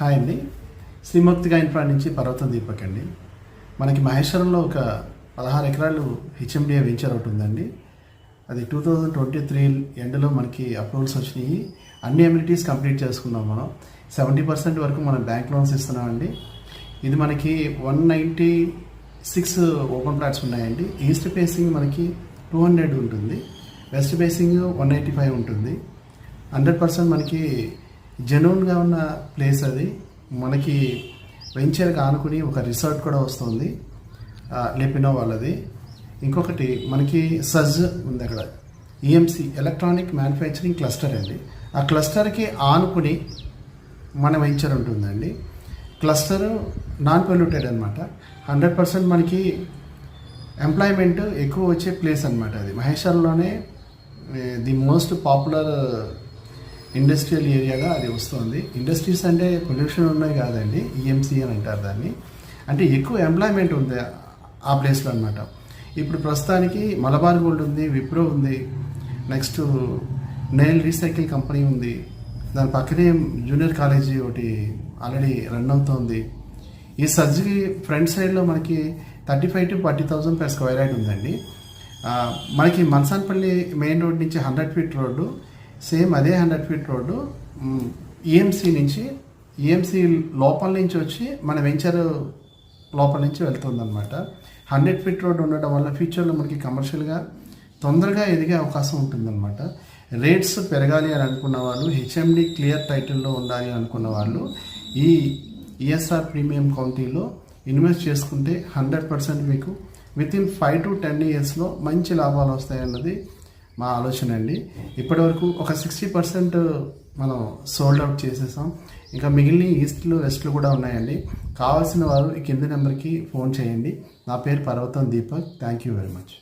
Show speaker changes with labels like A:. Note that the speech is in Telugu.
A: హాయ్ అండి, శ్రీమూర్తిగా ఇన్ఫ్రా నుంచి పర్వతం దీపక్ అండి. మనకి మహేశ్వరంలో ఒక 16 ఎకరాలు హెచ్ఎండిఏ వెంచర్ ఒకటి ఉందండి. అది 2023 ఎండ్లో మనకి అప్రూవల్స్ వచ్చినాయి. అన్ని అమ్యూనిటీస్ కంప్లీట్ చేసుకున్నాం. మనం 70% వరకు మనం బ్యాంక్ లోన్స్ ఇస్తున్నామండి. ఇది మనకి 196 ఓపెన్ ప్లాట్స్ ఉన్నాయండి. ఈస్ట్ ఫేసింగ్ మనకి 200 ఉంటుంది, వెస్ట్ ఫేసింగ్ 185 ఉంటుంది. 100% మనకి జెన్యూన్గా ఉన్న ప్లేస్. అది మనకి వెంచర్గా ఆనుకుని ఒక రిసార్ట్ కూడా వస్తుంది, లేపినో వాళ్ళది. ఇంకొకటి మనకి సజ్ ఉంది అక్కడ, ఈఎంసి ఎలక్ట్రానిక్ మ్యానుఫ్యాక్చరింగ్ క్లస్టర్ అండి. ఆ క్లస్టర్కి ఆనుకుని మన వెంచర్ ఉంటుందండి. క్లస్టర్ నాన్ పొల్యూటెడ్ అనమాట. 100% మనకి ఎంప్లాయ్మెంట్ ఎక్కువ వచ్చే ప్లేస్ అనమాట. అది మహేశ్వరంలోనే ది మోస్ట్ పాపులర్ ఇండస్ట్రియల్ ఏరియాగా అది వస్తుంది. ఇండస్ట్రీస్ అంటే పొల్యూషన్ ఉన్నాయి కాదండి, ఈఎంసీ అని అంటారు దాన్ని. అంటే ఎక్కువ ఎంప్లాయ్మెంట్ ఉంది ఆ ప్లేస్లో అనమాట. ఇప్పుడు ప్రస్తుతానికి మలబార్ గోల్డ్ ఉంది, విప్రో ఉంది, నెక్స్ట్ నెయిల్ రీసైకిల్ కంపెనీ ఉంది. దాని పక్కనే జూనియర్ కాలేజీ ఒకటి ఆల్రెడీ రన్ అవుతుంది. ఈ సర్జరీ ఫ్రంట్ సైడ్లో మనకి 35,000 to 40,000 per square యార్డ్ ఉందండి. మనకి మన్సాన్పల్లి మెయిన్ రోడ్ నుంచి 100 feet రోడ్డు, సేమ్ అదే 100 feet రోడ్డు ఈఎంసీ లోపల నుంచి వచ్చి మన వెంచర్ లోపల నుంచి వెళ్తుందన్నమాట. 100 feet రోడ్డు ఉండడం వల్ల ఫ్యూచర్లో మనకి కమర్షియల్గా తొందరగా ఎదిగే అవకాశం ఉంటుందన్నమాట. రేట్స్ పెరగాలి అని అనుకున్న వాళ్ళు, హెచ్ఎండి క్లియర్ టైటిల్లో ఉండాలి అనుకున్న వాళ్ళు ఈ ఈఎస్ఆర్ ప్రీమియం కౌంటీలో ఇన్వెస్ట్ చేసుకుంటే 100% మీకు వితిన్ 5 to 10 yearsలో మంచి లాభాలు వస్తాయన్నది మా ఆలోచన అండి. ఇప్పటివరకు ఒక 60% మనం సోల్డ్ అవుట్ చేసేసాం. ఇంకా మిగిలిన ఈస్ట్లో వెస్ట్లో కూడా ఉన్నాయండి. కావాల్సిన వారు ఈ కింది నెంబర్కి ఫోన్ చేయండి. నా పేరు పర్వతం Deepak. Thank you very much.